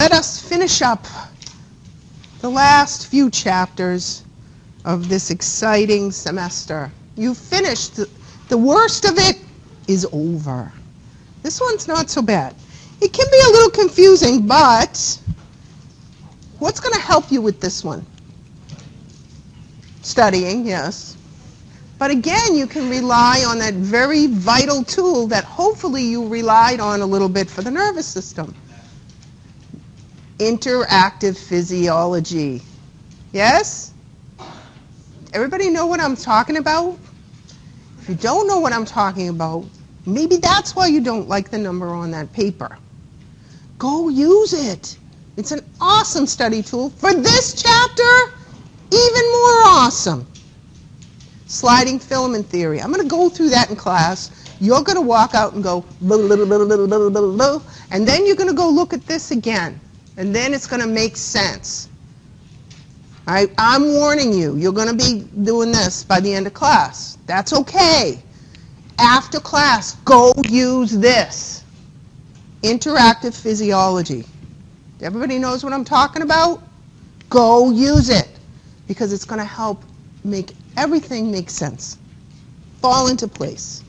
let us finish up the last few chapters of this exciting semester. You finished. The worst of it is over. This one's not so bad. It can be a little confusing, but what's going to help you with this one? Studying, yes. But again, you can rely on that very vital tool that hopefully you relied on a little bit for the nervous system. Interactive physiology. Yes? Everybody know what I'm talking about? If you don't know what I'm talking about, maybe that's why you don't like the number on that paper. Go use it. It's an awesome study tool. For this chapter, even more awesome. Sliding filament theory. I'm going to go through that in class. You're going to walk out and go, blah, blah, blah, blah, blah, blah, blah, blah, and then you're going to go look at this again. And then it's going to make sense. All right? I'm warning you. You're going to be doing this by the end of class. That's okay. After class, go use this. Interactive physiology. Everybody knows what I'm talking about? Go use it. Because it's going to help make everything make sense. Fall into place.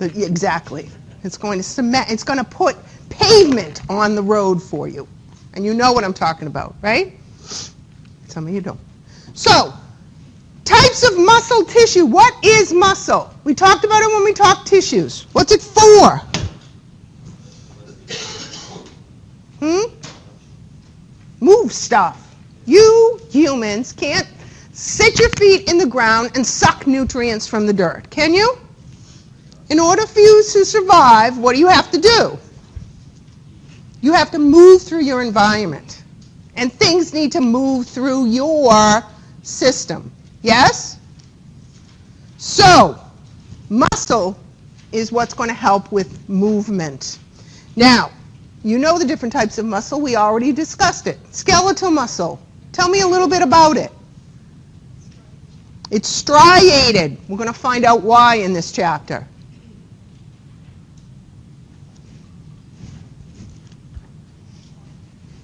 Exactly. It's going to cement, it's going to put pavement on the road for you. And you know what I'm talking about, right? Some of you don't. So, types of muscle tissue. What is muscle? We talked about it when we talked tissues. What's it for? Move stuff. You humans can't sit your feet in the ground and suck nutrients from the dirt, can you? In order for you to survive, what do you have to do? You have to move through your environment. And things need to move through your system. Yes? So, muscle is what's going to help with movement. Now, you know the different types of muscle. We already discussed it. Skeletal muscle. Tell me a little bit about it. It's striated. We're going to find out why in this chapter.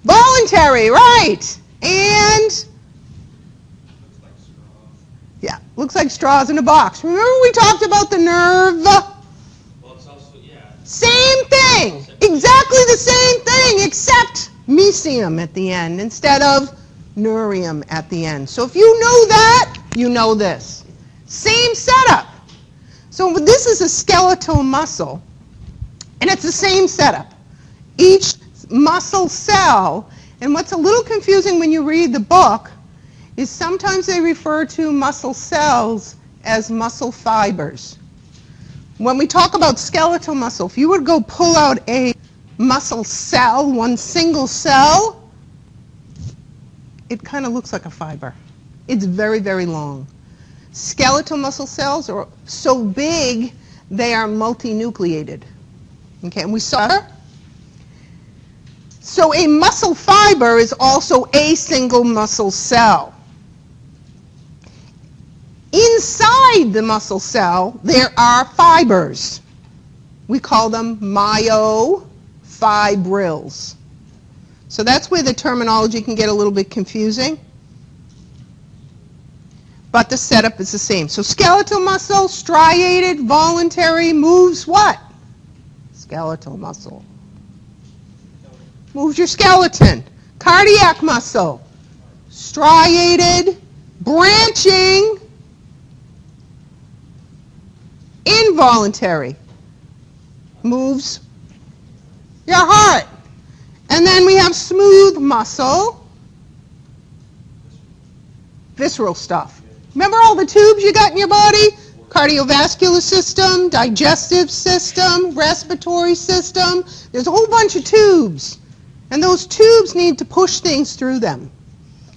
Voluntary, right. And, yeah, looks like straws in a box. Remember we talked about the nerve? Well, it's also, yeah. Same thing. Exactly the same thing, except mesium at the end instead of neurium at the end. So if you know that, you know this. Same setup. So this is a skeletal muscle, and it's the same setup. Each muscle cell, and what's a little confusing when you read the book is sometimes they refer to muscle cells as muscle fibers. When we talk about skeletal muscle, if you would go pull out a muscle cell, one single cell, it kind of looks like a fiber. It's very, very long. Skeletal muscle cells are so big, they are multinucleated. Okay, and we saw that. So a muscle fiber is also a single muscle cell. Inside the muscle cell, there are fibers. We call them myofibrils. So that's where the terminology can get a little bit confusing. But the setup is the same. So skeletal muscle, striated, voluntary, moves what? Skeletal muscle. Moves your skeleton. Cardiac muscle, striated, branching, involuntary, moves your heart. And then we have smooth muscle, visceral stuff. Remember all the tubes you got in your body? Cardiovascular system, digestive system, respiratory system. There's a whole bunch of tubes. And those tubes need to push things through them.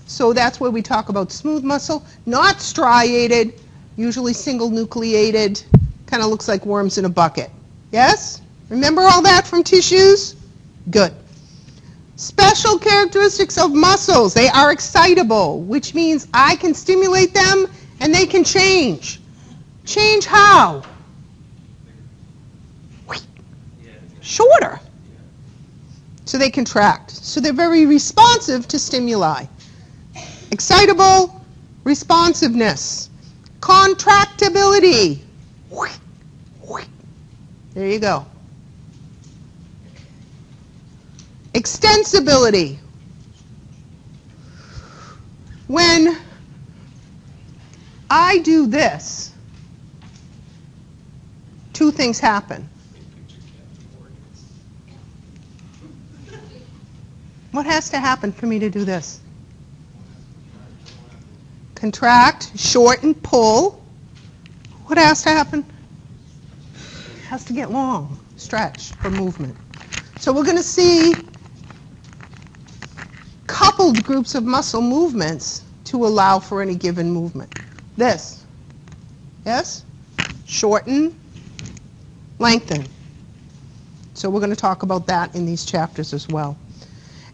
So that's where we talk about smooth muscle, not striated, usually single nucleated, kind of looks like worms in a bucket. Yes? Remember all that from tissues? Good. Special characteristics of muscles. They are excitable, which means I can stimulate them and they can change. Change how? Shorter. So they contract. So they're very responsive to stimuli. Excitable responsiveness. Contractibility. There you go. Extensibility. When I do this, two things happen. What has to happen for me to do this? Contract, shorten, pull. What has to happen? It has to get long, stretch for movement. So we're going to see coupled groups of muscle movements to allow for any given movement. This. Yes? Shorten, lengthen. So we're going to talk about that in these chapters as well.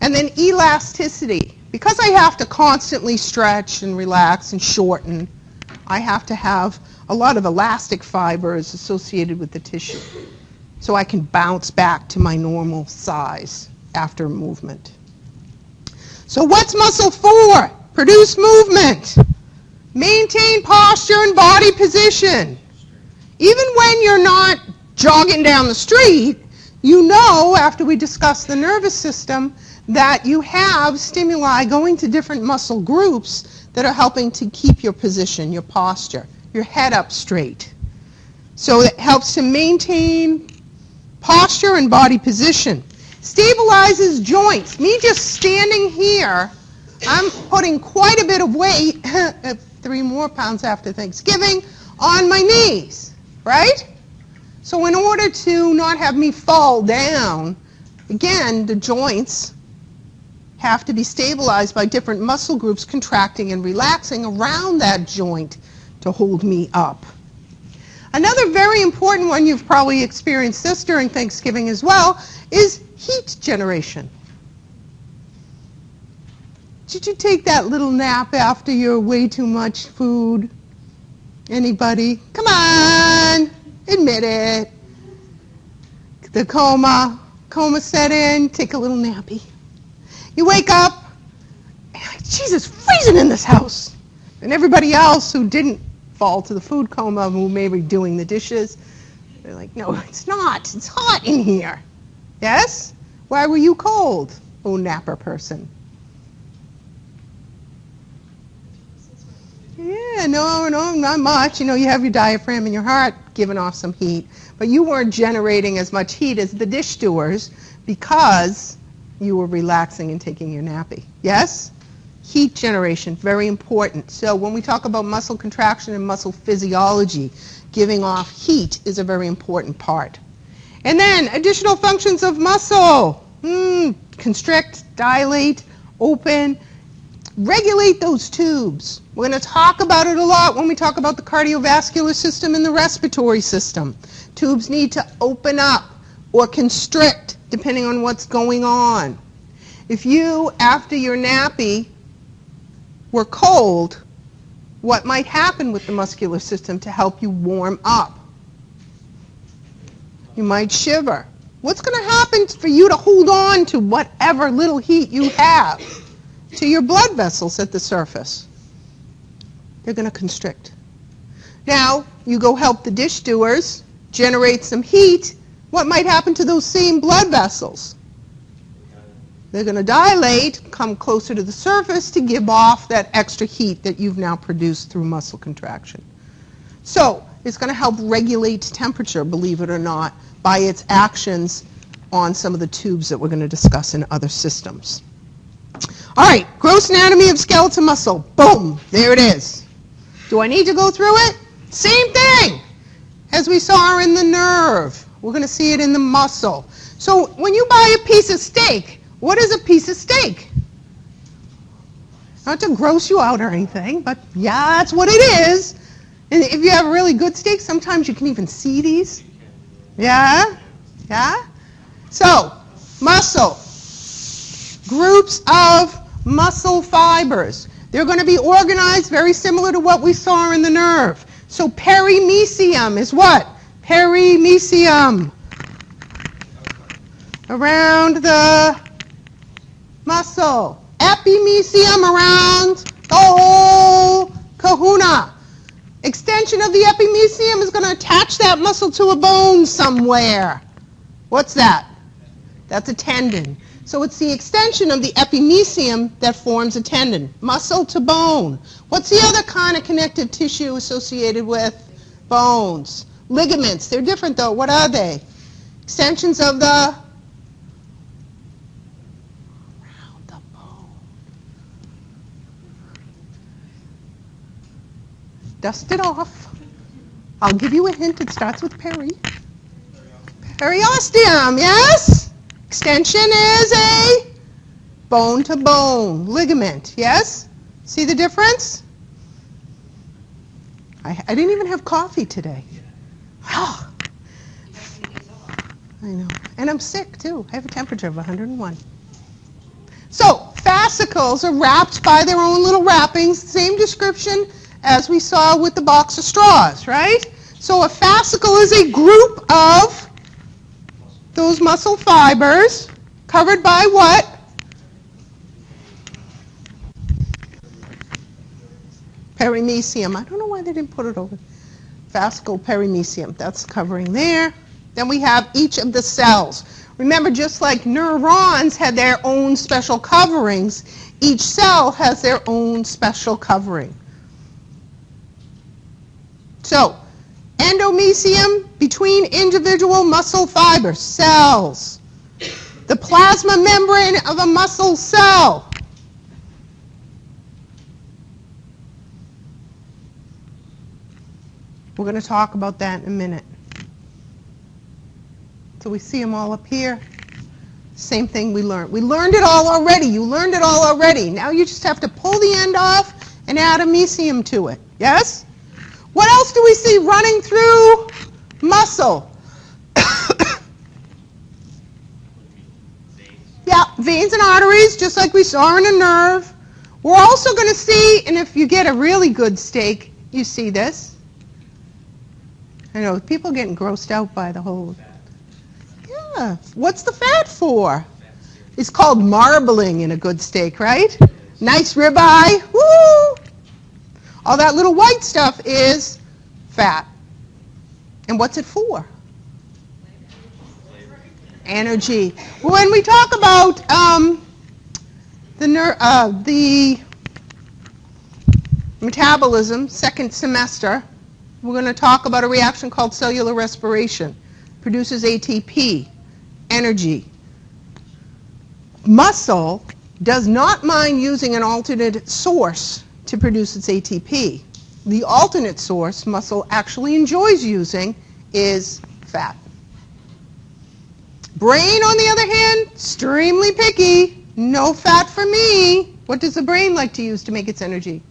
And then elasticity. Because I have to constantly stretch and relax and shorten, I have to have a lot of elastic fibers associated with the tissue, so I can bounce back to my normal size after movement. So what's muscle for? Produce movement. Maintain posture and body position. Even when you're not jogging down the street, you know, after we discuss the nervous system, that you have stimuli going to different muscle groups that are helping to keep your position, your posture, your head up straight. So it helps to maintain posture and body position. Stabilizes joints. Me just standing here, I'm putting quite a bit of weight, 3 more pounds after Thanksgiving, on my knees, right? So in order to not have me fall down, again, the joints have to be stabilized by different muscle groups contracting and relaxing around that joint to hold me up. Another very important one, you've probably experienced this during Thanksgiving as well, is heat generation. Did you take that little nap after your way too much food? Anybody? Come on, admit it. The coma set in, take a little nappy. You wake up, and you're like, Jesus, freezing in this house. And everybody else who didn't fall to the food coma, who may be doing the dishes, they're like, no, it's not. It's hot in here. Yes? Why were you cold, oh napper person? Yeah, no, not much. You know, you have your diaphragm in your heart giving off some heat, but you weren't generating as much heat as the dish doers because you were relaxing and taking your nappy. Yes? Heat generation, very important. So when we talk about muscle contraction and muscle physiology, giving off heat is a very important part. And then additional functions of muscle. Constrict, dilate, open, regulate those tubes. We're going to talk about it a lot when we talk about the cardiovascular system and the respiratory system. Tubes need to open up or constrict depending on what's going on. If you, after your nappy, were cold, what might happen with the muscular system to help you warm up? You might shiver. What's going to happen for you to hold on to whatever little heat you have? To your blood vessels at the surface. They're going to constrict. Now, you go help the dish doers generate some heat. What might happen to those same blood vessels? They're going to dilate, come closer to the surface to give off that extra heat that you've now produced through muscle contraction. So, it's going to help regulate temperature, believe it or not, by its actions on some of the tubes that we're going to discuss in other systems. All right, gross anatomy of skeletal muscle. Boom, there it is. Do I need to go through it? Same thing as we saw in the nerve. We're going to see it in the muscle. So when you buy a piece of steak, what is a piece of steak? Not to gross you out or anything, but yeah, that's what it is. And if you have a really good steak, sometimes you can even see these. Yeah? Yeah? So, muscle. Groups of muscle fibers. They're going to be organized very similar to what we saw in the nerve. So perimysium is what? Perimysium. around the muscle. Epimysium around the whole kahuna. Extension of the epimysium is going to attach that muscle to a bone somewhere. What's that? That's a tendon. So it's the extension of the epimysium that forms a tendon. Muscle to bone. What's the other kind of connective tissue associated with bones? Ligaments. They're different though. What are they? Extensions of the around the bone. Dust it off. I'll give you a hint. It starts with peri. Periosteum, yes? Extension is a bone-to-bone ligament, yes? See the difference? I didn't even have coffee today. Oh, I know. And I'm sick, too. I have a temperature of 101. So, fascicles are wrapped by their own little wrappings, same description as we saw with the box of straws, right? So a fascicle is a group of those muscle fibers covered by what? Perimysium. I don't know why they didn't put it over. Fascicle perimysium. That's covering there. Then we have each of the cells. Remember, just like neurons had their own special coverings, each cell has their own special covering. So, endomysium, between individual muscle fibers, cells. The plasma membrane of a muscle cell. We're going to talk about that in a minute. So we see them all up here. Same thing we learned. We learned it all already. You learned it all already. Now you just have to pull the end off and add a mysium to it. Yes? What else do we see running through muscle? Yeah, veins and arteries, just like we saw in a nerve. We're also going to see, and if you get a really good steak, you see this. I know, people getting grossed out by the whole... Yeah, what's the fat for? It's called marbling in a good steak, right? Nice ribeye, woo! All that little white stuff is fat. And what's it for? Energy. When we talk about the metabolism, second semester, we're going to talk about a reaction called cellular respiration. Produces ATP, energy. Muscle does not mind using an alternate source to produce its ATP. The alternate source muscle actually enjoys using is fat. Brain, on the other hand, extremely picky. No fat for me. What does the brain like to use to make its energy?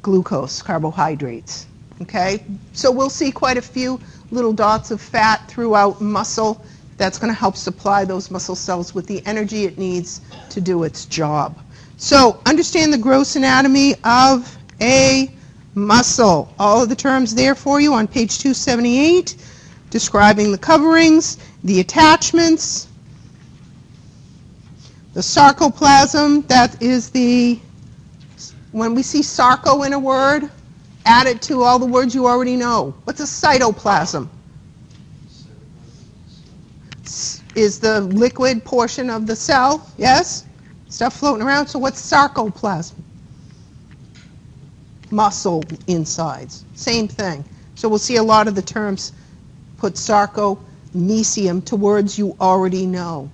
Glucose, carbohydrates. Okay? So we'll see quite a few little dots of fat throughout muscle. That's going to help supply those muscle cells with the energy it needs to do its job. So understand the gross anatomy of a muscle. All of the terms there for you on page 278, describing the coverings, the attachments, the sarcoplasm. That is the, when we see sarco in a word, add it to all the words you already know. What's a cytoplasm? Is the liquid portion of the cell, yes? Stuff floating around. So what's sarcoplasm? Muscle insides. Same thing. So we'll see a lot of the terms put sarco, mysium to words you already know.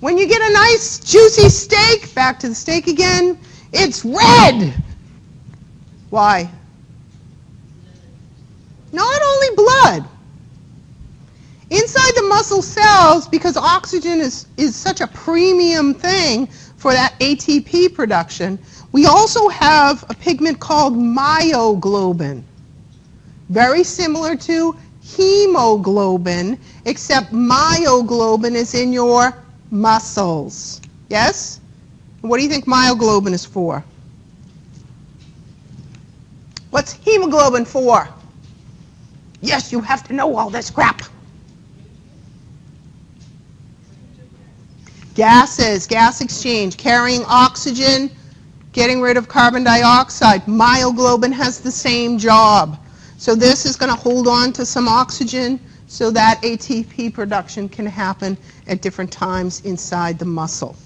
When you get a nice juicy steak, back to the steak again, it's red. Why? Not only blood. Inside the muscle cells, because oxygen is such a premium thing for that ATP production, we also have a pigment called myoglobin. Very similar to hemoglobin, except myoglobin is in your muscles. Yes? What do you think myoglobin is for? What's hemoglobin for? Yes, you have to know all this crap. Gases, gas exchange, carrying oxygen, getting rid of carbon dioxide. Myoglobin has the same job. So this is going to hold on to some oxygen so that ATP production can happen at different times inside the muscle.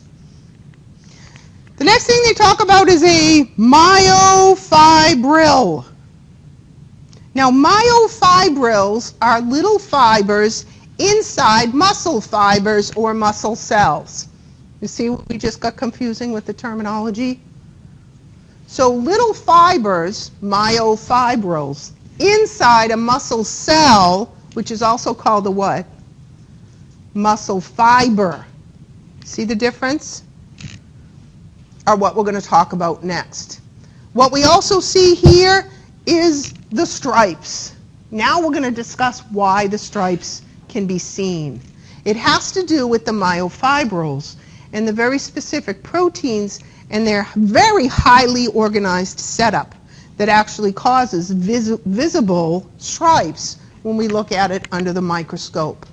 The next thing they talk about is a myofibril. Now, myofibrils are little fibers inside muscle fibers or muscle cells. You see, we just got confusing with the terminology. So little fibers, myofibrils, inside a muscle cell, which is also called a what? Muscle fiber. See the difference? Are what we're going to talk about next. What we also see here is the stripes. Now we're going to discuss why the stripes can be seen. It has to do with the myofibrils and the very specific proteins and their very highly organized setup that actually causes visible stripes when we look at it under the microscope.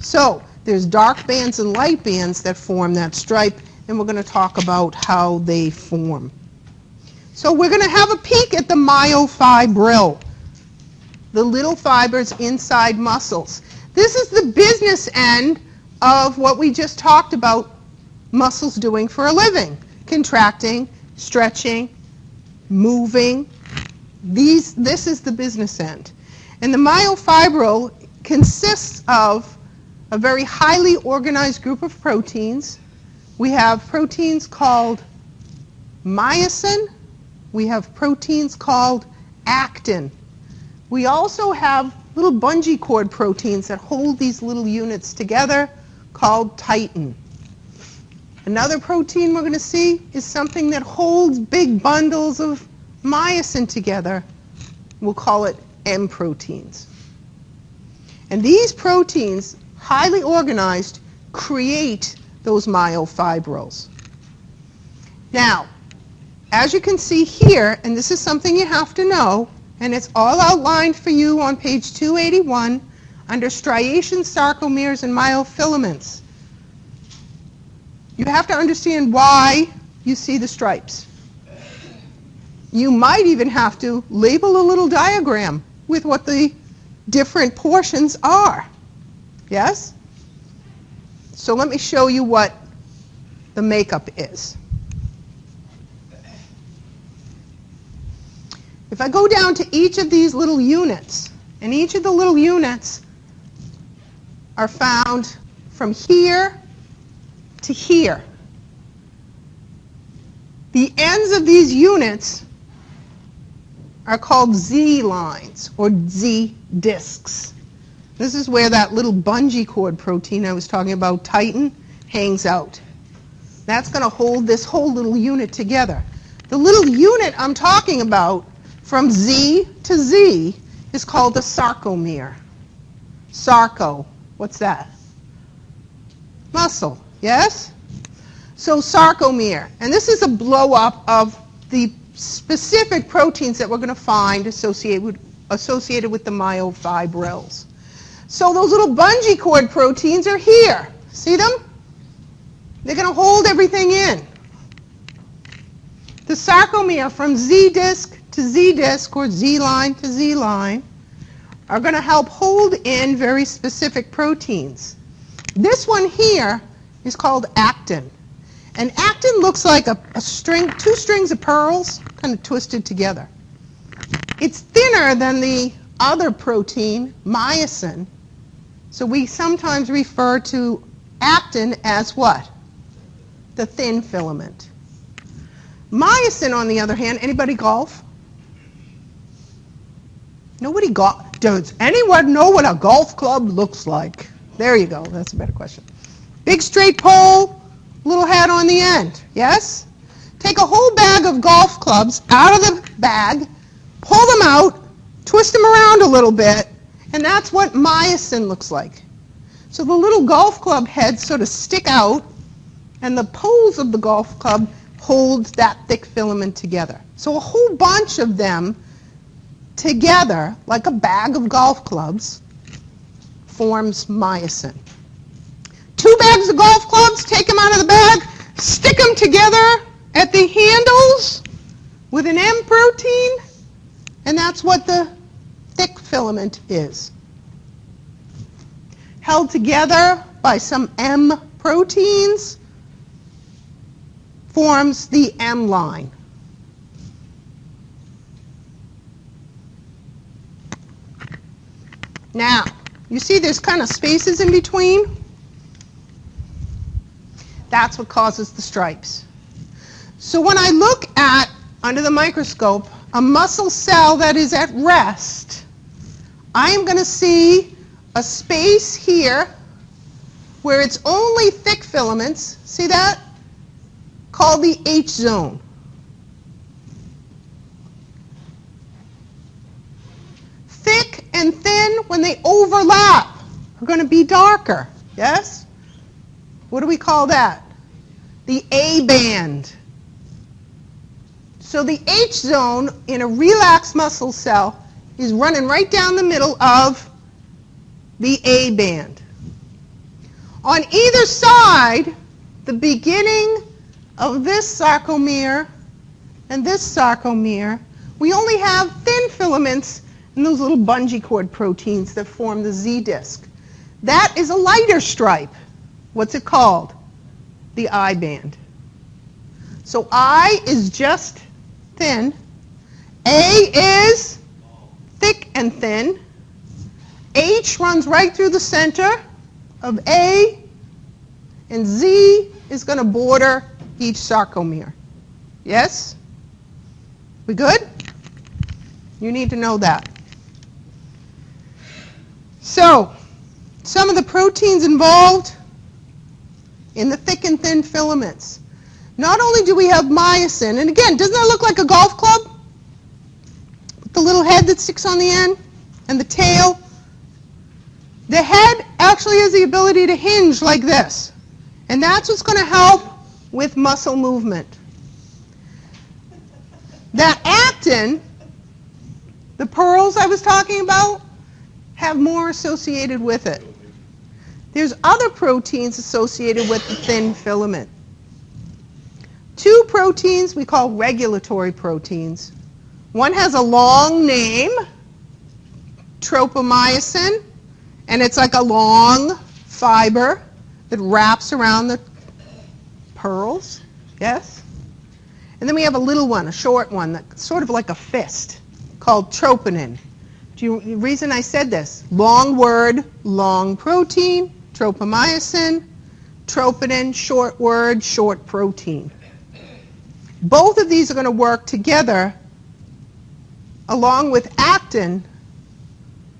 So there's dark bands and light bands that form that stripe, and we're going to talk about how they form. So we're going to have a peek at the myofibril, the little fibers inside muscles. This is the business end of what we just talked about muscles doing for a living. Contracting, stretching, moving. This is the business end. And the myofibril consists of a very highly organized group of proteins. We have proteins called myosin. We have proteins called actin. We also have little bungee cord proteins that hold these little units together called titin. Another protein we're going to see is something that holds big bundles of myosin together. We'll call it M proteins. And these proteins, highly organized, create those myofibrils. Now, as you can see here, and this is something you have to know, and it's all outlined for you on page 281 under striations, sarcomeres, and myofilaments. You have to understand why you see the stripes. You might even have to label a little diagram with what the different portions are. Yes? So let me show you what the makeup is. If I go down to each of these little units, and each of the little units are found from here to here. The ends of these units are called Z lines or Z discs. This is where that little bungee cord protein I was talking about, titin, hangs out. That's going to hold this whole little unit together. The little unit I'm talking about from Z to Z is called the sarcomere. Sarco, what's that? Muscle, yes? So sarcomere, and this is a blow-up of the specific proteins that we're going to find associated with the myofibrils. So those little bungee cord proteins are here. See them? They're going to hold everything in. The sarcomere from Z disc to Z disc or Z line to Z line are going to help hold in very specific proteins. This one here is called actin. And actin looks like a string, two strings of pearls kind of twisted together. It's thinner than the other protein, myosin. So we sometimes refer to actin as what? The thin filament. Myosin, on the other hand, anybody golf? Nobody golf. Does anyone know what a golf club looks like? There you go. That's a better question. Big straight pole, little head on the end. Yes? Take a whole bag of golf clubs out of the bag, pull them out, twist them around a little bit, and that's what myosin looks like. So the little golf club heads sort of stick out, and the poles of the golf club hold that thick filament together. So a whole bunch of them together, like a bag of golf clubs, forms myosin. 2 bags of golf clubs take them out of the bag, stick them together at the handles with an M protein, and that's what the thick filament is. Held together by some M proteins forms the M line. Now, you see there's kind of spaces in between? That's what causes the stripes. So when I look at, under the microscope, a muscle cell that is at rest, I am going to see a space here where it's only thick filaments, see that? Called the H zone. Thick and thin, when they overlap, are going to be darker, yes? What do we call that? The A band. So the H zone in a relaxed muscle cell is running right down the middle of the A band. On either side, the beginning of this sarcomere and this sarcomere, we only have thin filaments and those little bungee cord proteins that form the Z disc. That is a lighter stripe. What's it called? The I band. So I is just thin. A is thick and thin. H runs right through the center of A, and Z is going to border each sarcomere. Yes? We good? You need to know that. So, some of the proteins involved in the thick and thin filaments. Not only do we have myosin, and again, doesn't that look like a golf club? With the little head that sticks on the end and the tail. The head actually has the ability to hinge like this. And that's what's going to help with muscle movement. That actin, the pearls I was talking about, have more associated with it. There's other proteins associated with the thin filament. Two proteins we call regulatory proteins. One has a long name, tropomyosin, and it's like a long fiber that wraps around the pearls, yes? And then we have a little one, a short one, that's sort of like a fist, called troponin. The reason I said this, long word, long protein, tropomyosin, troponin, short word, short protein. Both of these are going to work together along with actin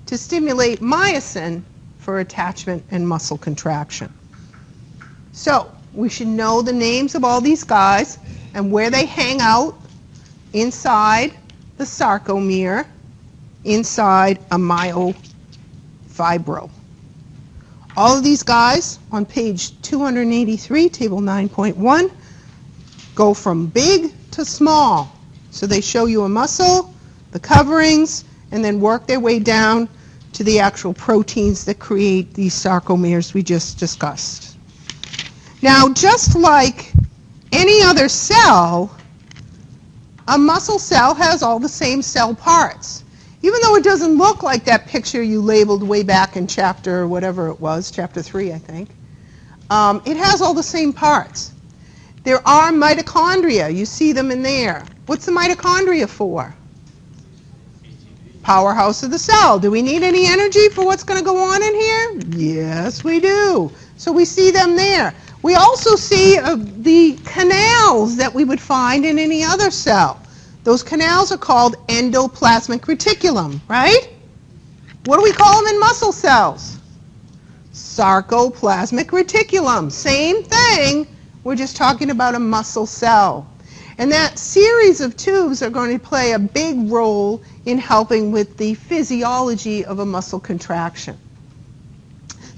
to stimulate myosin for attachment and muscle contraction. So we should know the names of all these guys and where they hang out inside the sarcomere, inside a myofibril. All of these guys on page 283, table 9.1, go from big to small. So they show you a muscle, the coverings, and then work their way down to the actual proteins that create these sarcomeres we just discussed. Now, just like any other cell, a muscle cell has all the same cell parts. Even though it doesn't look like that picture you labeled way back in chapter, whatever it was, chapter 3, I think, it has all the same parts. There are mitochondria. You see them in there. What's the mitochondria for? Powerhouse of the cell. Do we need any energy for what's going to go on in here? Yes, we do. So we see them there. We also see the canals that we would find in any other cell. Those canals are called endoplasmic reticulum, right? What do we call them in muscle cells? Sarcoplasmic reticulum. Same thing. We're just talking about a muscle cell. And that series of tubes are going to play a big role in helping with the physiology of a muscle contraction.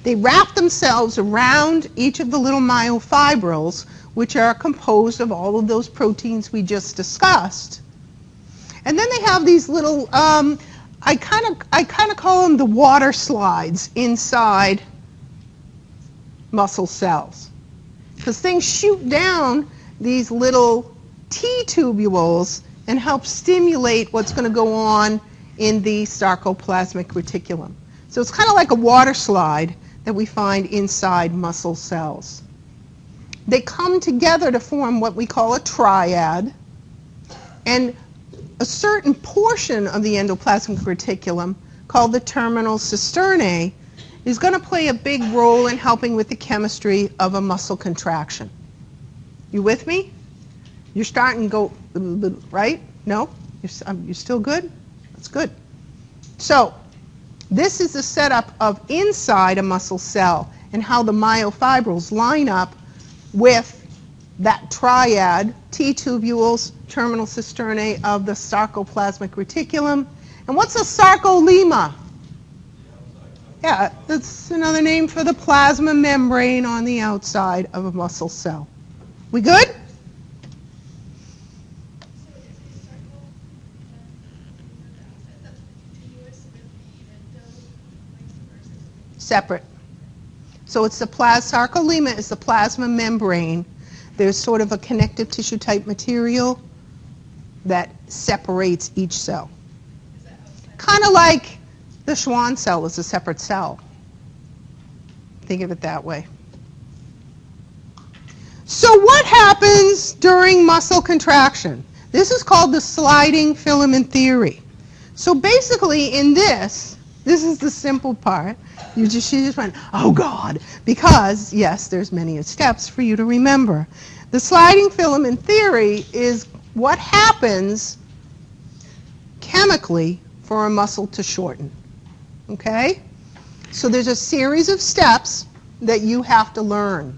They wrap themselves around each of the little myofibrils, which are composed of all of those proteins we just discussed. And then they have these little, I kind of call them the water slides inside muscle cells. because things shoot down these little T-tubules and help stimulate what's going to go on in the Sarcoplasmic Reticulum. So it's kind of like a water slide that we find inside muscle cells. They come together to form what we call a triad, and a certain portion of the endoplasmic reticulum, called the terminal cisternae, is going to play a big role in helping with the chemistry of a muscle contraction. You with me? You're starting to go, right? No? You're still good? That's good. So this is the setup of inside a muscle cell and how the myofibrils line up with that triad, T-tubules, terminal cisternae of the sarcoplasmic reticulum. And what's a sarcolemma? Yeah, that's another name for the plasma membrane on the outside of a muscle cell. We good? Separate. So it's the sarcolemma is the plasma membrane. There's sort of a connective tissue type material that separates each cell. Kind of like the Schwann cell is a separate cell. Think of it that way. So what happens during muscle contraction? This is called the sliding filament theory. So basically in this is the simple part. She just went, oh God, because yes, there's many steps for you to remember. The sliding filament theory is what happens chemically for a muscle to shorten. Okay? So there's a series of steps that you have to learn.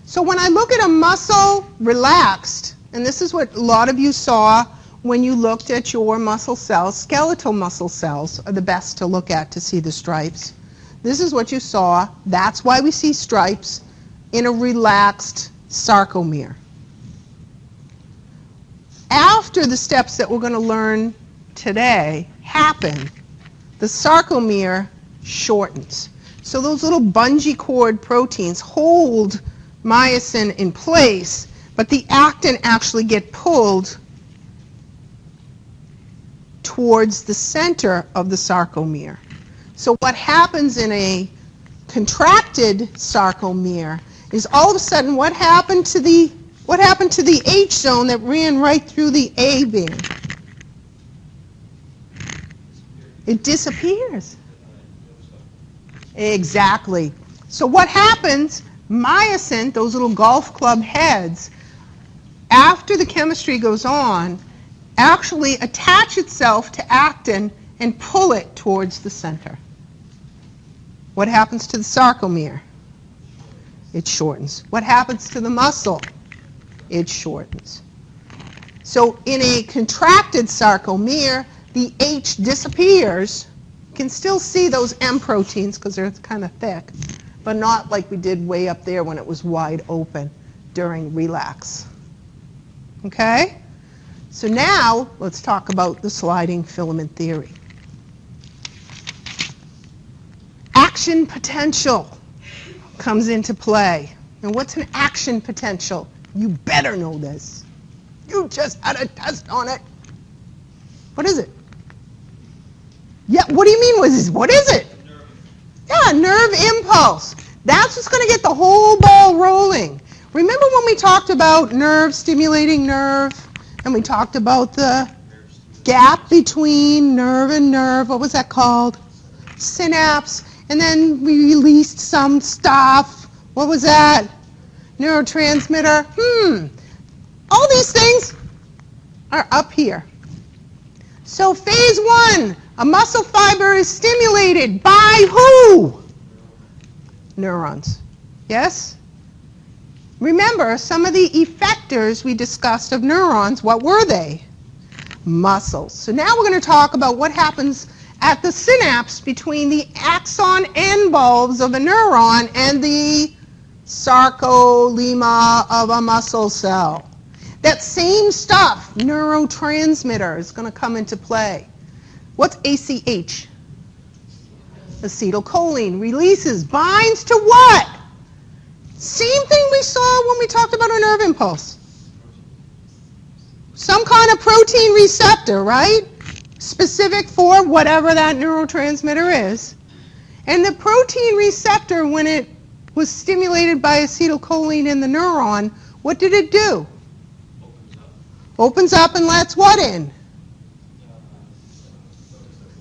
So when I look at a muscle relaxed, and this is what a lot of you saw when you looked at your muscle cells, skeletal muscle cells are the best to look at to see the stripes. This is what you saw. That's why we see stripes in a relaxed sarcomere. After the steps that we're going to learn today happen, the sarcomere shortens. So those little bungee cord proteins hold myosin in place, but the actin actually get pulled towards the center of the sarcomere. So what happens in a contracted sarcomere is all of a sudden what happened to the H zone that ran right through the A vein? It disappears. Exactly. So what happens, myosin, those little golf club heads, after the chemistry goes on, actually attach itself to actin and pull it towards the center. What happens to the sarcomere? It shortens. What happens to the muscle? It shortens. So in a contracted sarcomere, the H disappears. You can still see those M proteins because they're kind of thick, but not like we did way up there when it was wide open during relax. Okay? So now let's talk about the sliding filament theory. Action potential comes into play. And what's an action potential? You better know this. You just had a test on it. What is it? Yeah, what do you mean what is it? Yeah, nerve impulse. That's what's going to get the whole ball rolling. Remember when we talked about nerve, stimulating nerve, and we talked about the gap between nerve and nerve? What was that called? Synapse. And then we released some stuff. What was that? Neurotransmitter. All these things are up here. So phase 1, a muscle fiber is stimulated by who? Neurons. Yes? Remember, some of the effectors we discussed of neurons, what were they? Muscles. So now we're going to talk about what happens at the synapse between the axon end bulbs of a neuron and the sarcolemma of a muscle cell. That same stuff, neurotransmitter, is going to come into play. What's ACH? Acetylcholine releases, binds to what? Same thing we saw when we talked about a nerve impulse? Some kind of protein receptor, right? Specific for whatever that neurotransmitter is. And the protein receptor, when it was stimulated by acetylcholine in the neuron, what did it do? Opens up and lets what in?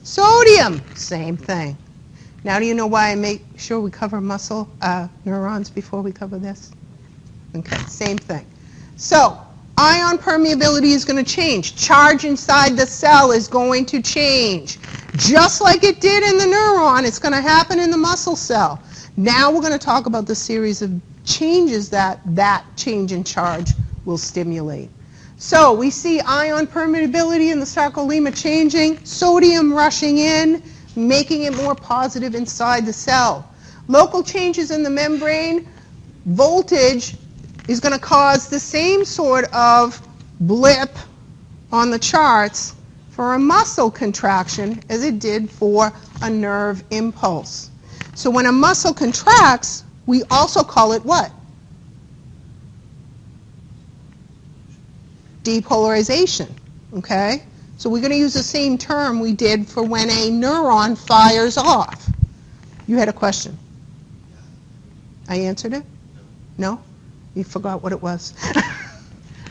Sodium. Same thing. Now do you know why I make sure we cover muscle neurons before we cover this? Okay, same thing. So, ion permeability is going to change. Charge inside the cell is going to change. Just like it did in the neuron, it's going to happen in the muscle cell. Now we're going to talk about the series of changes that change in charge will stimulate. So we see ion permeability in the sarcolemma changing, sodium rushing in, making it more positive inside the cell. Local changes in the membrane, voltage is going to cause the same sort of blip on the charts for a muscle contraction as it did for a nerve impulse. So when a muscle contracts, we also call it what? Depolarization, okay? So we're going to use the same term we did for when a neuron fires off. You had a question. I answered it? No? You forgot what it was.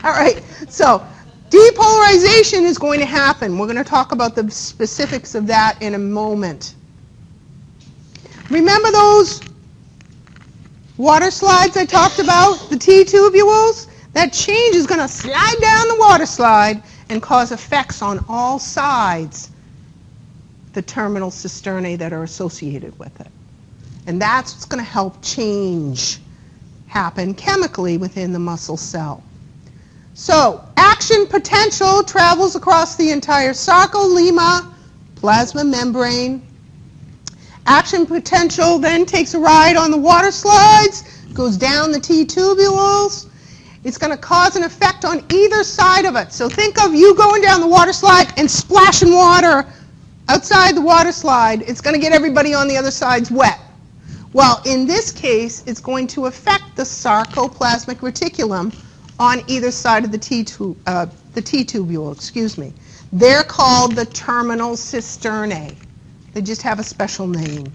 All right, so depolarization is going to happen. We're going to talk about the specifics of that in a moment. Remember those water slides I talked about, the T-tubules? That change is going to slide down the water slide and cause effects on all sides, the terminal cisternae that are associated with it. And that's what's going to help change happen chemically within the muscle cell. So, action potential travels across the entire sarcolemma, plasma membrane. Action potential then takes a ride on the water slides, goes down the T-tubules. It's going to cause an effect on either side of it. So think of you going down the water slide and splashing water outside the water slide. It's going to get everybody on the other sides wet. Well, in this case, it's going to affect the Sarcoplasmic Reticulum on either side of the T-tubule, excuse me. They're called the terminal cisternae. They just have a special name.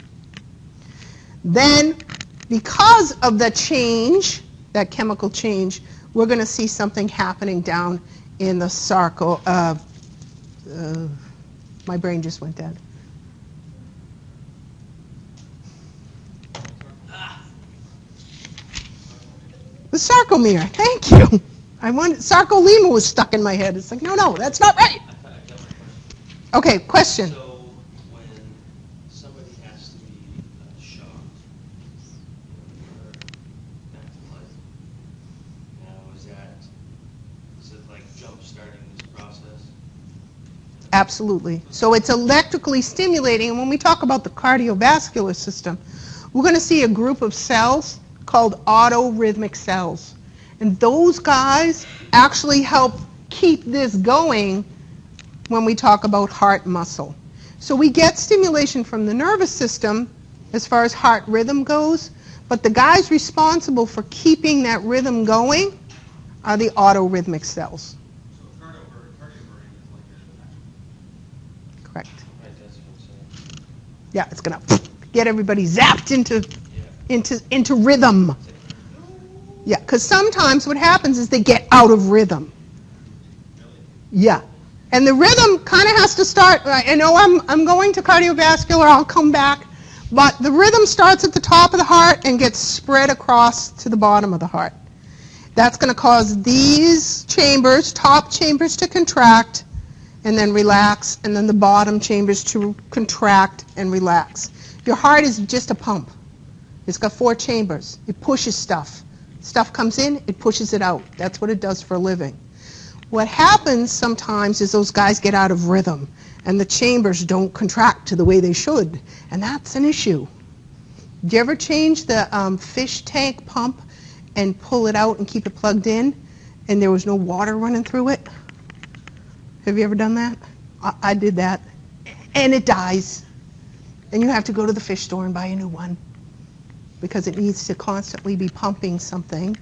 Then, because of the change, that chemical change, we're going to see something happening down in the my brain just went dead. The sarcomere, thank you. Sarcolemma was stuck in my head. It's like, no, that's not right. Okay, question. So when somebody has to be shocked or activized, now is it like jump starting this process? Absolutely. So it's electrically stimulating, and when we talk about the cardiovascular system, we're going to see a group of cells called autorhythmic cells. And those guys actually help keep this going when we talk about heart muscle. So we get stimulation from the nervous system as far as heart rhythm goes, but the guys responsible for keeping that rhythm going are the autorhythmic cells. So cardioverting is like a Correct. right, that's what I'm saying. Yeah, it's going to get everybody zapped into rhythm. Yeah, because sometimes what happens is they get out of rhythm. Yeah. And the rhythm kind of has to start, I know I'm going to cardiovascular, I'll come back, but the rhythm starts at the top of the heart and gets spread across to the bottom of the heart. That's going to cause these chambers, top chambers, to contract and then relax, and then the bottom chambers to contract and relax. Your heart is just a pump. It's got 4 chambers. It pushes stuff. Stuff comes in, it pushes it out. That's what it does for a living. What happens sometimes is those guys get out of rhythm, and the chambers don't contract to the way they should, and that's an issue. Do you ever change the fish tank pump and pull it out and keep it plugged in, and there was no water running through it? Have you ever done that? I did that. And it dies. And you have to go to the fish store and buy a new one. because it needs to constantly be pumping something,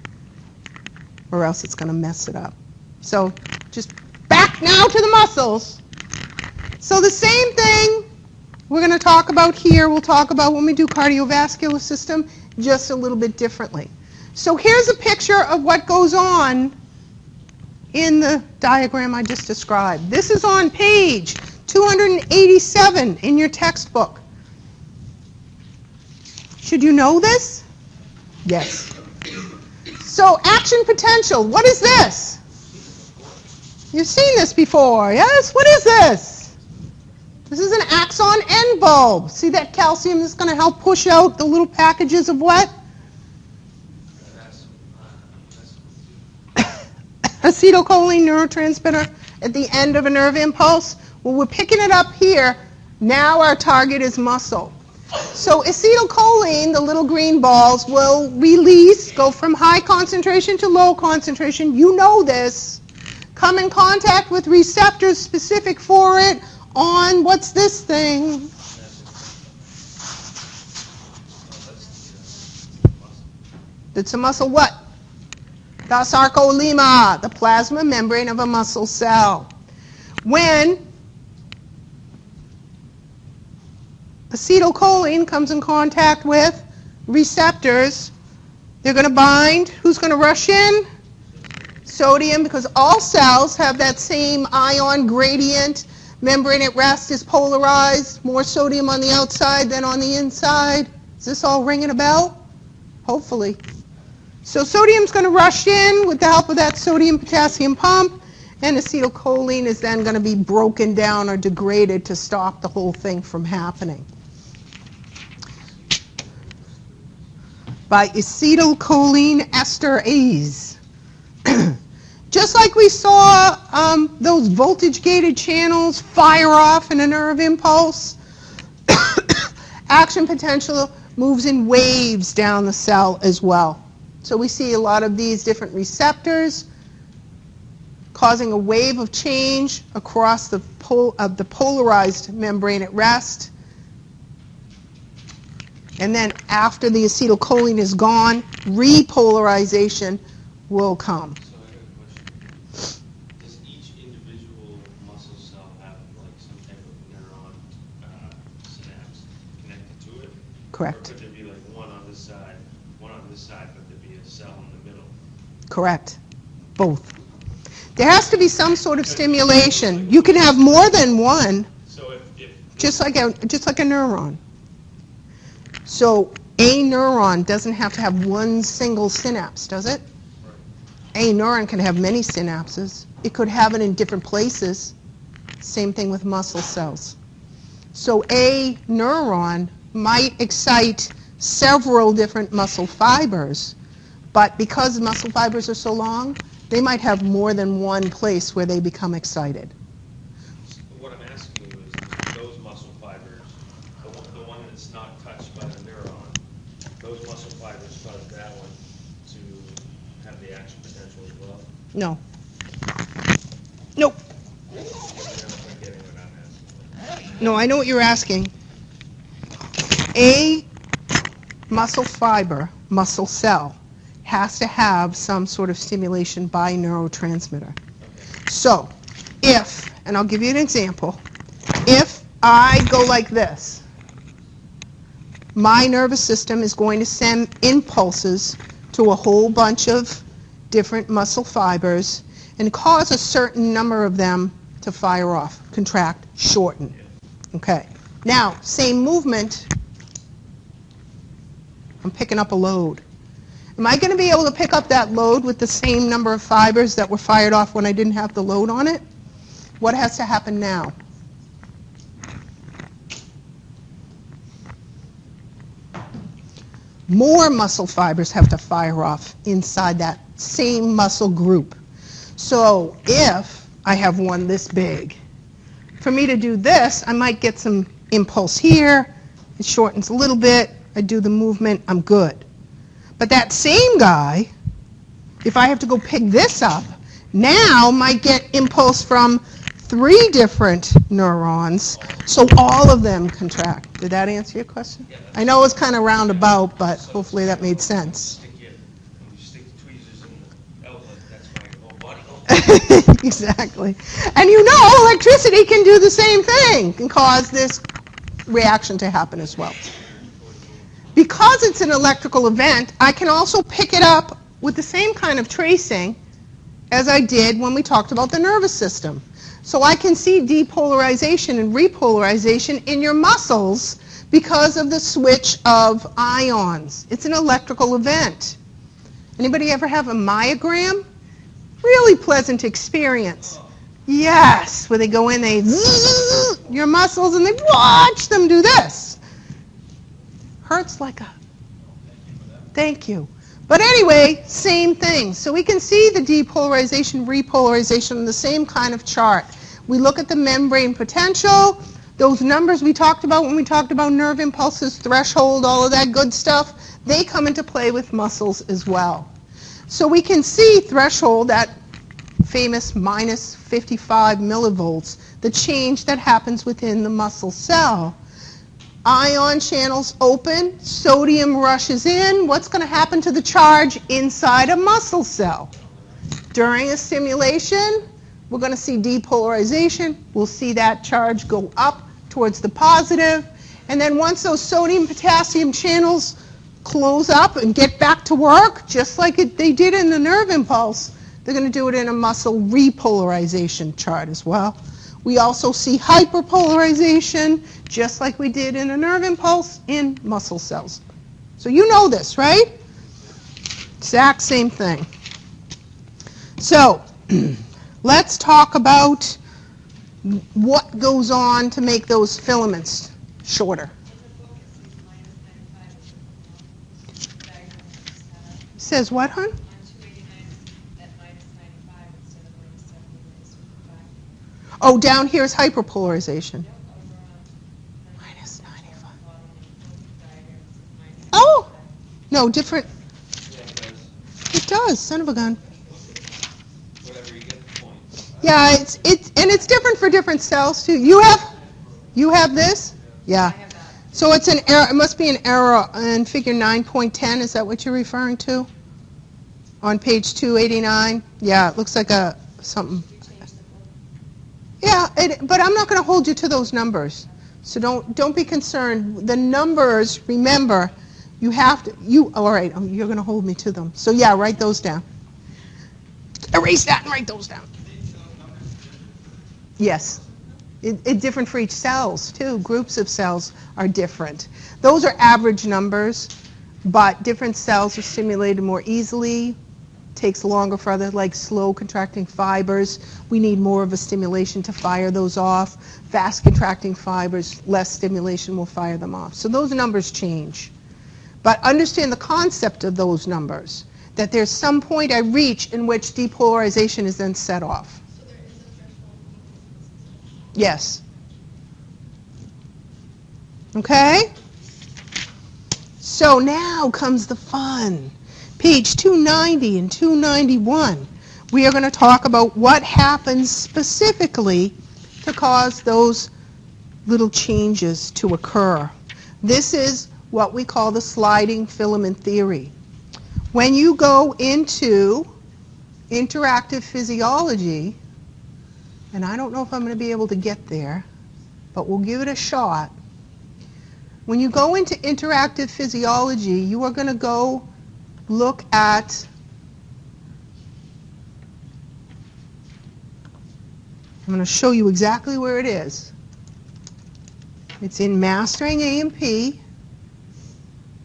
or else it's going to mess it up. So just back now to the muscles. So the same thing we're going to talk about here, we'll talk about when we do cardiovascular system, just a little bit differently. So here's a picture of what goes on in the diagram I just described. This is on page 287 in your textbook. Should you know this? Yes. So action potential, what is this? You've seen this before, yes? What is this? This is an axon end bulb. See that calcium is going to help push out the little packages of what? Acetylcholine neurotransmitter at the end of a nerve impulse. Well, we're picking it up here. Now our target is muscle. So acetylcholine, the little green balls, will release, go from high concentration to low concentration. You know this. Come in contact with receptors specific for it on, what's this thing? It's a muscle what? The sarcolemma, the plasma membrane of a muscle cell. When acetylcholine comes in contact with receptors, they're going to bind. Who's going to rush in? Sodium, because all cells have that same ion gradient. Membrane at rest is polarized. More sodium on the outside than on the inside. Is this all ringing a bell? Hopefully. So sodium's going to rush in with the help of that sodium-potassium pump, and acetylcholine is then going to be broken down or degraded to stop the whole thing from happening. By acetylcholine esterase. Just like we saw those voltage-gated channels fire off in a nerve impulse, action potential moves in waves down the cell as well. So we see a lot of these different receptors causing a wave of change across the polarized membrane at rest. And then after the acetylcholine is gone, repolarization will come. So I got a question. Does each individual muscle cell have like some type of neuron synapse connected to it? Correct. Or could there be like one on this side, but there be a cell in the middle? Correct. Both. There has to be some sort of stimulation. You can have more than one, So if just like a neuron. So a neuron doesn't have to have one single synapse, does it? A neuron can have many synapses. It could have it in different places. Same thing with muscle cells. So a neuron might excite several different muscle fibers, but because muscle fibers are so long, they might have more than one place where they become excited. What I'm asking you is those muscle fibers, the one that's not touched by the neuron, those muscle fibers cause that one to have the action potential as well? No. Nope. I don't know if I'm getting what I'm asking. No, I know what you're asking. A muscle fiber, muscle cell, has to have some sort of stimulation by neurotransmitter. So, if, and I'll give you an example, if I go like this, my nervous system is going to send impulses to a whole bunch of different muscle fibers and cause a certain number of them to fire off, contract, shorten. Okay. Now, same movement, I'm picking up a load. Am I going to be able to pick up that load with the same number of fibers that were fired off when I didn't have the load on it? What has to happen now? More muscle fibers have to fire off inside that same muscle group. So if I have one this big, for me to do this, I might get some impulse here. It shortens a little bit. I do the movement. I'm good. But that same guy, if I have to go pick this up, now might get impulse from 3 different neurons, so all of them contract. Did that answer your question? I know it was kind of roundabout, but hopefully that made sense. You stick the tweezers in the outlet, that's why your whole body goes. Exactly. And you know electricity can do the same thing, can cause this reaction to happen as well. Because it's an electrical event, I can also pick it up with the same kind of tracing as I did when we talked about the nervous system. So I can see depolarization and repolarization in your muscles because of the switch of ions. It's an electrical event. Anybody ever have a myogram? Really pleasant experience. Yes, where they go in, they zzz your muscles and they watch them do this. Hurts like a... Thank you. But anyway, same thing. So we can see the depolarization, repolarization in the same kind of chart. We look at the membrane potential, those numbers we talked about when we talked about nerve impulses, threshold, all of that good stuff, they come into play with muscles as well. So we can see threshold, that famous minus 55 millivolts, the change that happens within the muscle cell. Ion channels open, sodium rushes in. What's going to happen to the charge inside a muscle cell? During a stimulation, we're going to see depolarization. We'll see that charge go up towards the positive. And then once those sodium-potassium channels close up and get back to work, just like they did in the nerve impulse, they're going to do it in a muscle repolarization chart as well. We also see hyperpolarization, just like we did in a nerve impulse in muscle cells. So you know this, right? Exact same thing. So let's talk about what goes on to make those filaments shorter. Says what, hon? Oh, down here is hyperpolarization. Minus 95. Oh! No, different. It does, son of a gun. Whatever you get the point. Yeah, it's different for different cells too. You have this? Yeah. So it's an error. It must be an error in figure 9.10. Is that what you're referring to? On page 289? Yeah, it looks like something. Yeah, but I'm not going to hold you to those numbers. So don't be concerned. The numbers, remember, you have to, all right, you're going to hold me to them. So yeah, write those down. Erase that and write those down. Yes. It's different for each cells, too. Groups of cells are different. Those are average numbers, but different cells are stimulated more easily. Takes longer for other, like slow contracting fibers. We need more of a stimulation to fire those off. Fast contracting fibers, less stimulation will fire them off. So those numbers change. But understand the concept of those numbers, that there's some point I reach in which depolarization is then set off. So there is a threshold. Yes. Okay? So now comes the fun. Page 290 and 291, we are going to talk about what happens specifically to cause those little changes to occur. This is what we call the sliding filament theory. When you go into interactive physiology, and I don't know if I'm going to be able to get there, but we'll give it a shot. When you go into interactive physiology, you are going to go look at I'm going to show you exactly where it is. It's in Mastering A&P.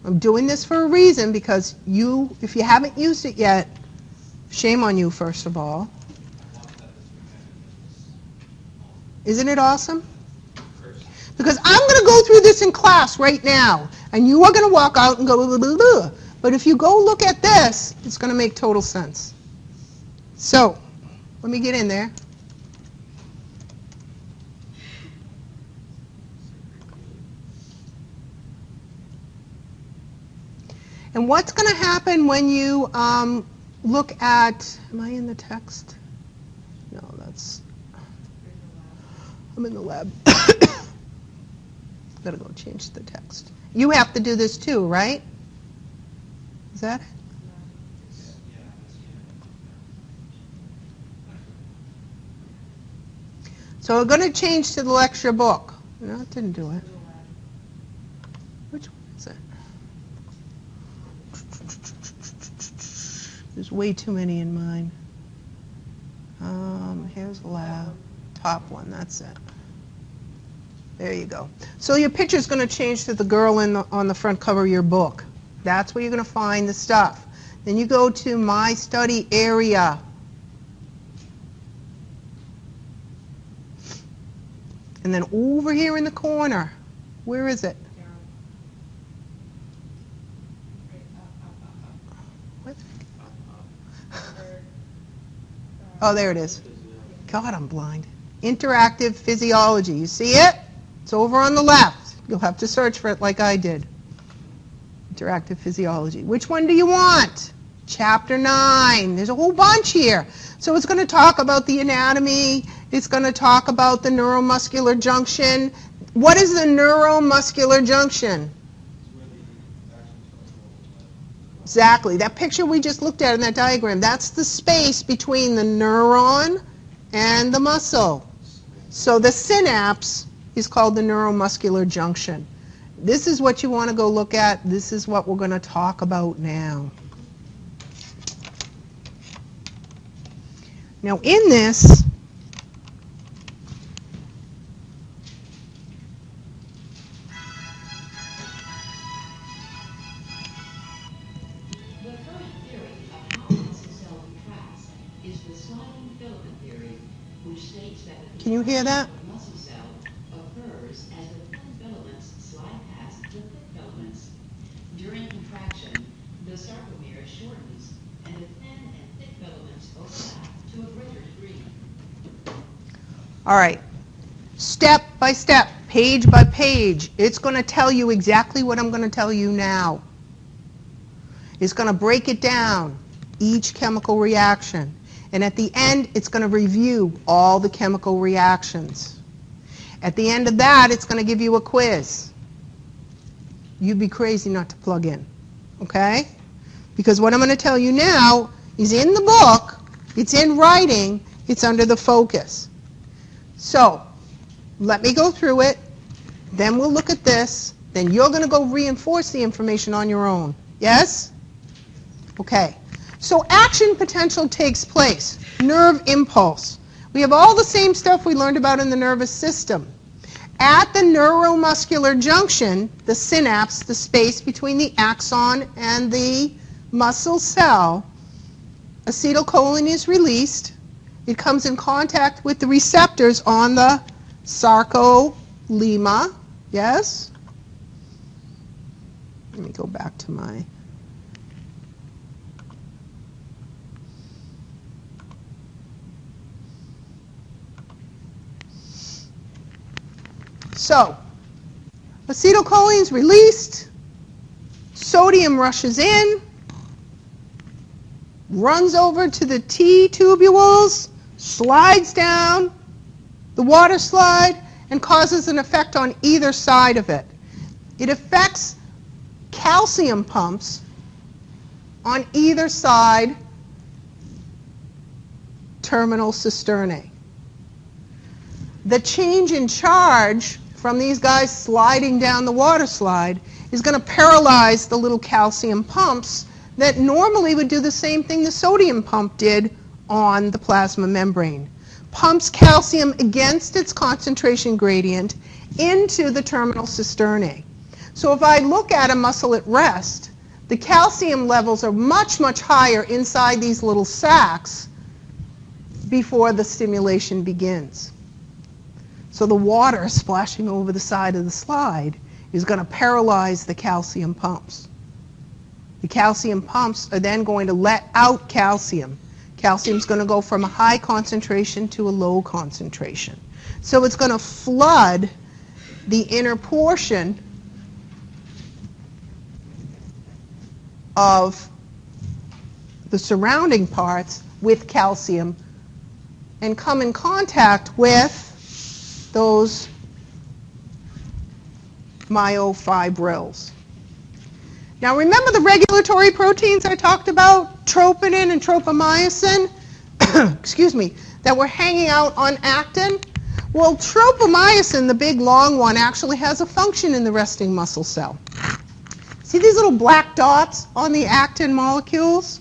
I'm doing this for a reason because if you haven't used it yet, shame on you, first of all. Isn't it awesome? Because I'm going to go through this in class right now, and you are going to walk out and go, blah, blah, blah. But if you go look at this, it's going to make total sense. So, let me get in there. And what's going to happen when you look at, am I in the text? No, that's, I'm in the lab. Gotta go change the text. You have to do this too, right? Is that it? So we're going to change to the lecture book. No, it didn't do it. Which one is it? There's way too many in mine. Here's the lab. Top one, that's it. There you go. So your picture's going to change to the girl on the front cover of your book. That's where you're going to find the stuff. Then you go to My Study Area. And then over here in the corner, where is it? What? Oh, there it is. God, I'm blind. Interactive Physiology. You see it? It's over on the left. You'll have to search for it like I did. Interactive Physiology. Which one do you want? Chapter 9. There's a whole bunch here. So it's going to talk about the anatomy. It's going to talk about the neuromuscular junction. What is the neuromuscular junction? Exactly. That picture we just looked at in that diagram, that's the space between the neuron and the muscle. So the synapse is called the neuromuscular junction. This is what you want to go look at. This is what we're going to talk about now. Now in this, can you hear that? The muscle cell occurs as the thin filaments slide past the thick filaments. During contraction, the sarcomere shortens, and the thin and thick filaments overlap to a greater degree. All right. Step by step, page by page, it's going to tell you exactly what I'm going to tell you now. It's going to break it down, each chemical reaction. And at the end, it's going to review all the chemical reactions. At the end of that, it's going to give you a quiz. You'd be crazy not to plug in, okay? Because what I'm going to tell you now is in the book, it's in writing, it's under the focus. So, let me go through it, then we'll look at this, then you're going to go reinforce the information on your own. Yes? Okay. So action potential takes place. Nerve impulse. We have all the same stuff we learned about in the nervous system. At the neuromuscular junction, the synapse, the space between the axon and the muscle cell, acetylcholine is released. It comes in contact with the receptors on the sarcoplasm. Yes? Let me go back to my... So, acetylcholine is released, sodium rushes in, runs over to the T tubules, slides down the water slide, and causes an effect on either side of it. It affects calcium pumps on either side, terminal cisternae. The change in charge from these guys sliding down the water slide is going to paralyze the little calcium pumps that normally would do the same thing the sodium pump did on the plasma membrane. Pumps calcium against its concentration gradient into the terminal cisternae. So if I look at a muscle at rest, the calcium levels are much, much higher inside these little sacs before the stimulation begins. So the water splashing over the side of the slide is going to paralyze the calcium pumps. The calcium pumps are then going to let out calcium. Calcium is going to go from a high concentration to a low concentration. So it's going to flood the inner portion of the surrounding parts with calcium and come in contact with those myofibrils. Now remember the regulatory proteins I talked about, troponin and tropomyosin, excuse me, that were hanging out on actin? Well, tropomyosin, the big long one, actually has a function in the resting muscle cell. See these little black dots on the actin molecules?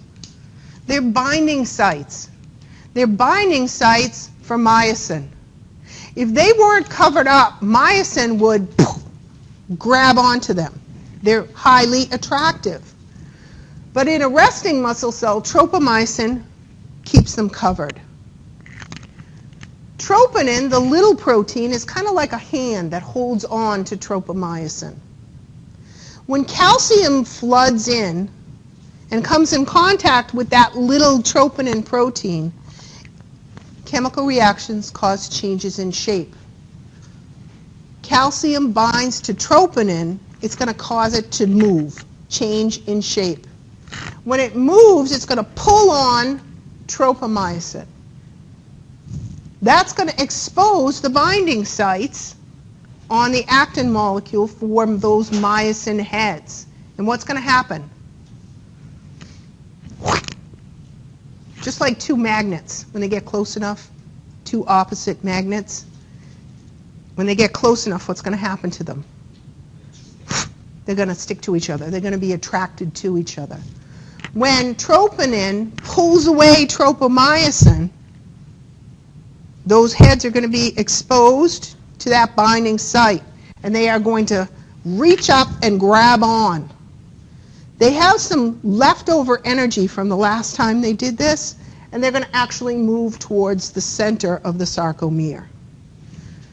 They're binding sites. They're binding sites for myosin. If they weren't covered up, myosin would grab onto them. They're highly attractive. But in a resting muscle cell, tropomyosin keeps them covered. Troponin, the little protein, is kind of like a hand that holds on to tropomyosin. When calcium floods in and comes in contact with that little troponin protein, chemical reactions cause changes in shape. Calcium binds to troponin, it's going to cause it to move, change in shape. When it moves, it's going to pull on tropomyosin. That's going to expose the binding sites on the actin molecule for those myosin heads. And what's going to happen? Just like two magnets, when they get close enough, two opposite magnets, when they get close enough, what's going to happen to them? They're going to stick to each other. They're going to be attracted to each other. When troponin pulls away tropomyosin, those heads are going to be exposed to that binding site, and they are going to reach up and grab on. They have some leftover energy from the last time they did this, and they're going to actually move towards the center of the sarcomere.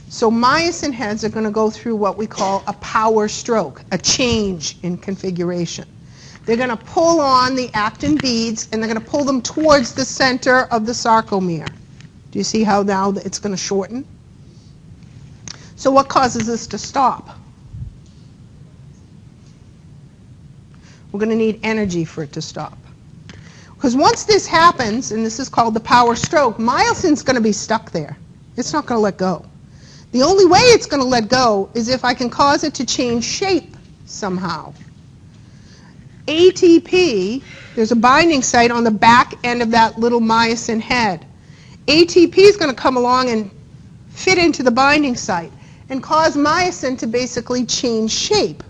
So myosin heads are going to go through what we call a power stroke, a change in configuration. They're going to pull on the actin beads, and they're going to pull them towards the center of the sarcomere. Do you see how now it's going to shorten? So what causes this to stop? We're going to need energy for it to stop. Because once this happens, and this is called the power stroke, myosin's going to be stuck there. It's not going to let go. The only way it's going to let go is if I can cause it to change shape somehow. ATP, there's a binding site on the back end of that little myosin head. ATP is going to come along and fit into the binding site and cause myosin to basically change shape,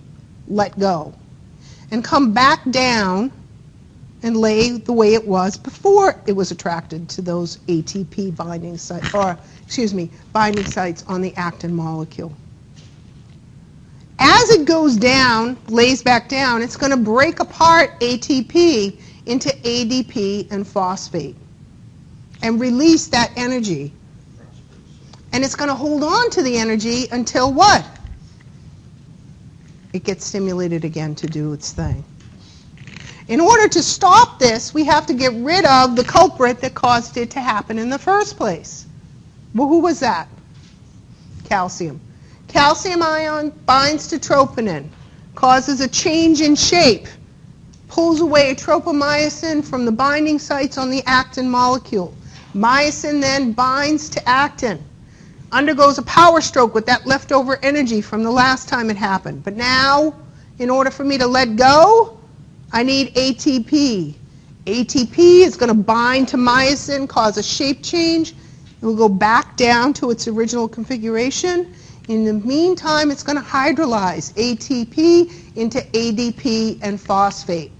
let go, and come back down and lay the way it was before it was attracted to those ATP binding sites, or binding sites on the actin molecule. As it goes down, lays back down, it's going to break apart ATP into ADP and phosphate and release that energy. And it's going to hold on to the energy until what? It gets stimulated again to do its thing. In order to stop this, we have to get rid of the culprit that caused it to happen in the first place. Well, who was that? Calcium. Calcium ion binds to troponin, causes a change in shape, pulls away tropomyosin from the binding sites on the actin molecule. Myosin then binds to actin, undergoes a power stroke with that leftover energy from the last time it happened. But now, in order for me to let go, I need ATP. ATP is going to bind to myosin, cause a shape change. It will go back down to its original configuration. In the meantime, it's going to hydrolyze ATP into ADP and phosphate.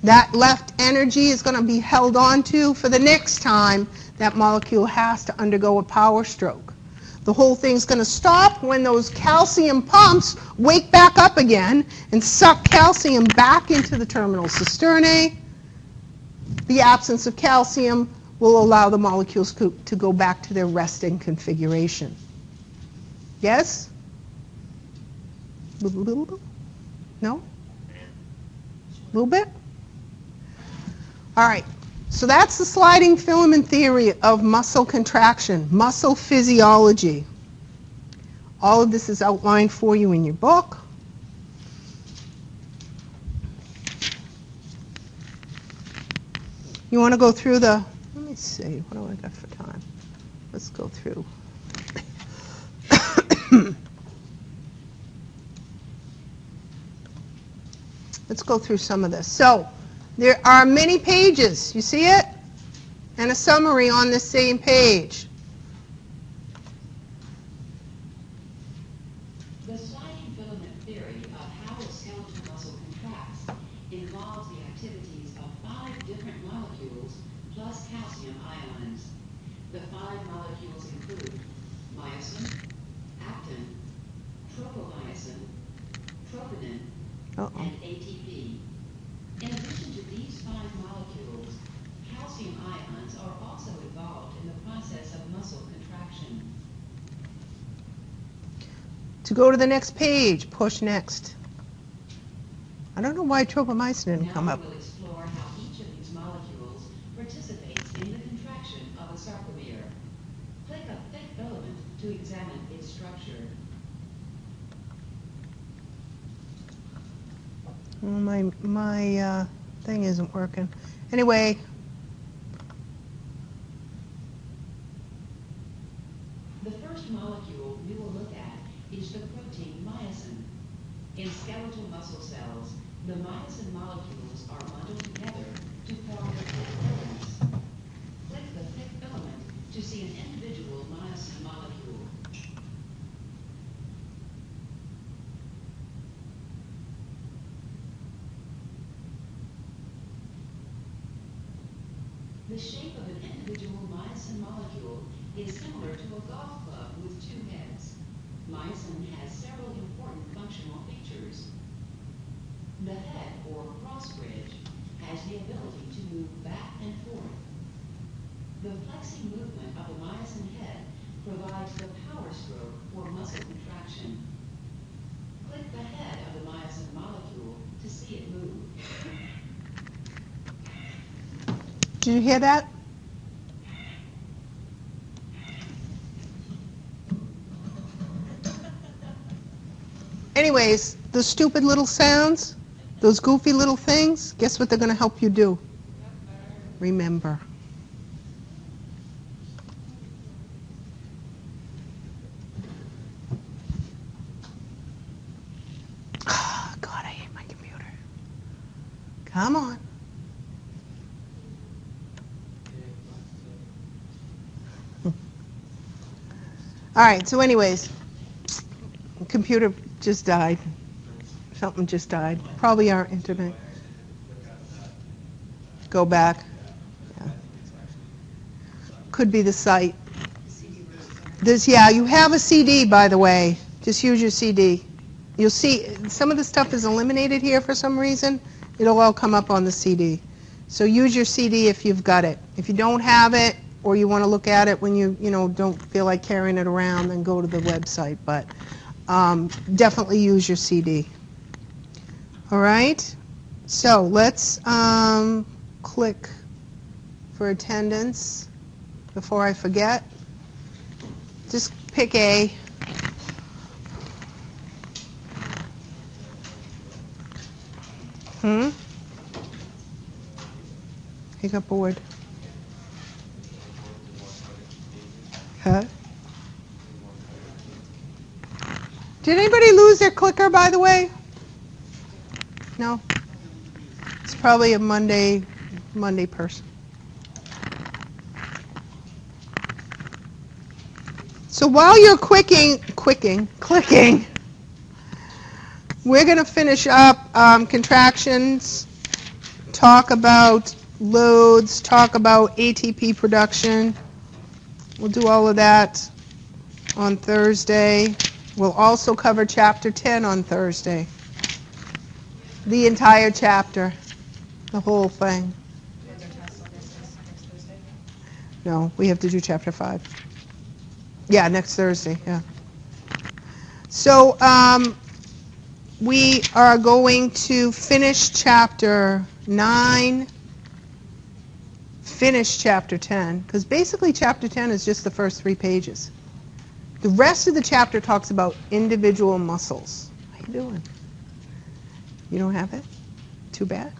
That left energy is going to be held onto for the next time that molecule has to undergo a power stroke. The whole thing's going to stop when those calcium pumps wake back up again and suck calcium back into the terminal cisternae. The absence of calcium will allow the molecules to go back to their resting configuration. Yes? No? A little bit? All right. So that's the sliding filament theory of muscle contraction, muscle physiology. All of this is outlined for you in your book. You want to go through the, let me see, what do I got for time? Let's go through. Let's go through some of this. So, there are many pages. You see it? And a summary on the same page. The sliding filament theory of how a skeletal muscle contracts involves the activities of 5 different molecules plus calcium ions. The 5 molecules include myosin, actin, tropomyosin, troponin, and ATP. In addition to these 5 molecules, calcium ions are also involved in the process of muscle contraction. To go to the next page, push next. I don't know why tropomyosin didn't come up. Now we'll explore how each of these molecules participates in the contraction of a sarcomere. Click a thick filament to examine its structure. Well, my thing isn't working. Anyway, The first molecule we will look at is the protein myosin. In skeletal muscle cells, the myosin molecules are bundled together to form the thick filaments. Click the thick filament to see an individual myosin molecule. The shape of an individual myosin molecule is similar to a golf club with 2 heads. Myosin has several important functional features. The head, or cross bridge, has the ability to move back and forth. The flexing movement of the myosin head provides the power stroke for muscle contraction. Click the head of the myosin molecule to see it move. did you hear that? Anyways, the stupid little sounds, those goofy little things, guess what they're going to help you do? Remember. Oh, God, I hate my computer. Come on. All right, so anyways, the computer just died. Something just died. Probably our internet. Go back. Yeah. Could be the site. You have a CD, by the way. Just use your CD. You'll see some of the stuff is eliminated here for some reason. It'll all come up on the CD. So use your CD if you've got it. If you don't have it, or you want to look at it when you don't feel like carrying it around, then go to the website. But definitely use your CD. All right? So let's click for attendance before I forget. Just pick A. He got bored. Huh? Did anybody lose their clicker, by the way? No? It's probably a Monday person. So while you're clicking, we're going to finish up contractions, talk about loads, talk about ATP production. We'll do all of that on Thursday. We'll also cover Chapter 10 on Thursday. The entire chapter, the whole thing. No, we have to do Chapter 5. Yeah, next Thursday, yeah. So we are going to finish Chapter 9, finish Chapter 10, because basically Chapter 10 is just the first 3 pages. The rest of the chapter talks about individual muscles. How you doing? You don't have it? Too bad.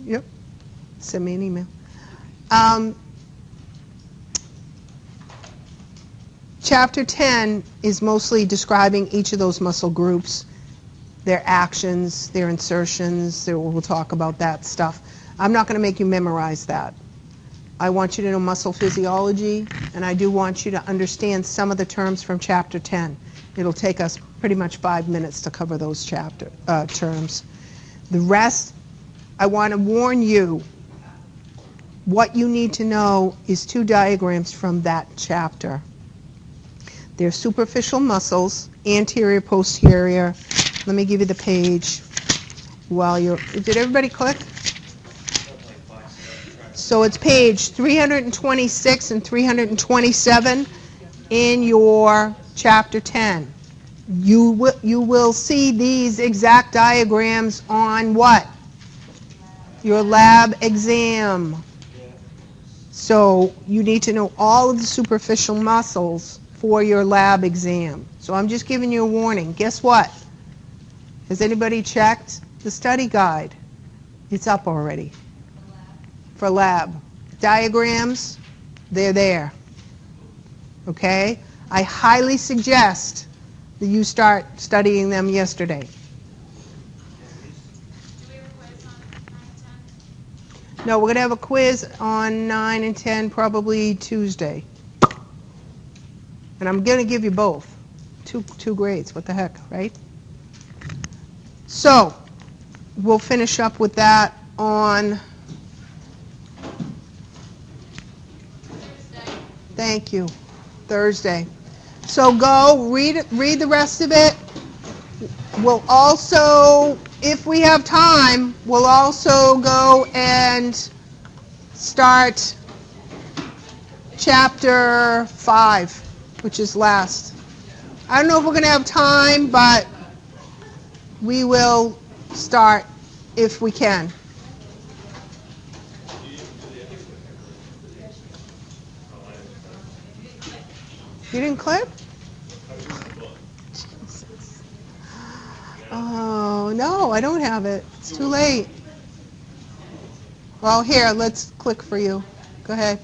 Yep. Send me an email. Chapter 10 is mostly describing each of those muscle groups, their actions, their insertions. We'll talk about that stuff. I'm not going to make you memorize that. I want you to know muscle physiology, and I do want you to understand some of the terms from Chapter 10. It'll take us pretty much 5 minutes to cover those terms. The rest, I want to warn you, what you need to know is 2 diagrams from that chapter. They're superficial muscles, anterior, posterior. Let me give you the page while you're... Did everybody click? So it's page 326 and 327 in your Chapter 10. You will see these exact diagrams on what? Your lab exam. So you need to know all of the superficial muscles for your lab exam. So I'm just giving you a warning. Guess what? Has anybody checked the study guide? It's up already. For lab. Diagrams, they're there. Okay? I highly suggest that you start studying them yesterday. Do we have a quiz on 9 and 10? No, we're going to have a quiz on 9 and 10 probably Tuesday. And I'm going to give you both. Two grades. What the heck, right? So, we'll finish up with that on... Thank you. Thursday. So go read the rest of it. We'll also, if we have time, we'll also go and start chapter 5, which is last. I don't know if we're going to have time, but we will start if we can. You didn't click? Oh, no, I don't have it. It's too late. Well, here, let's click for you. Go ahead.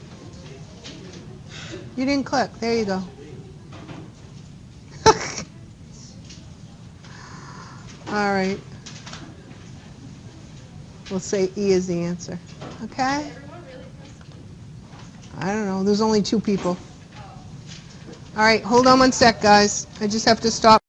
You didn't click. There you go. All right. We'll say E is the answer. Okay? I don't know. There's only 2 people. All right, hold on one sec, guys. I just have to stop.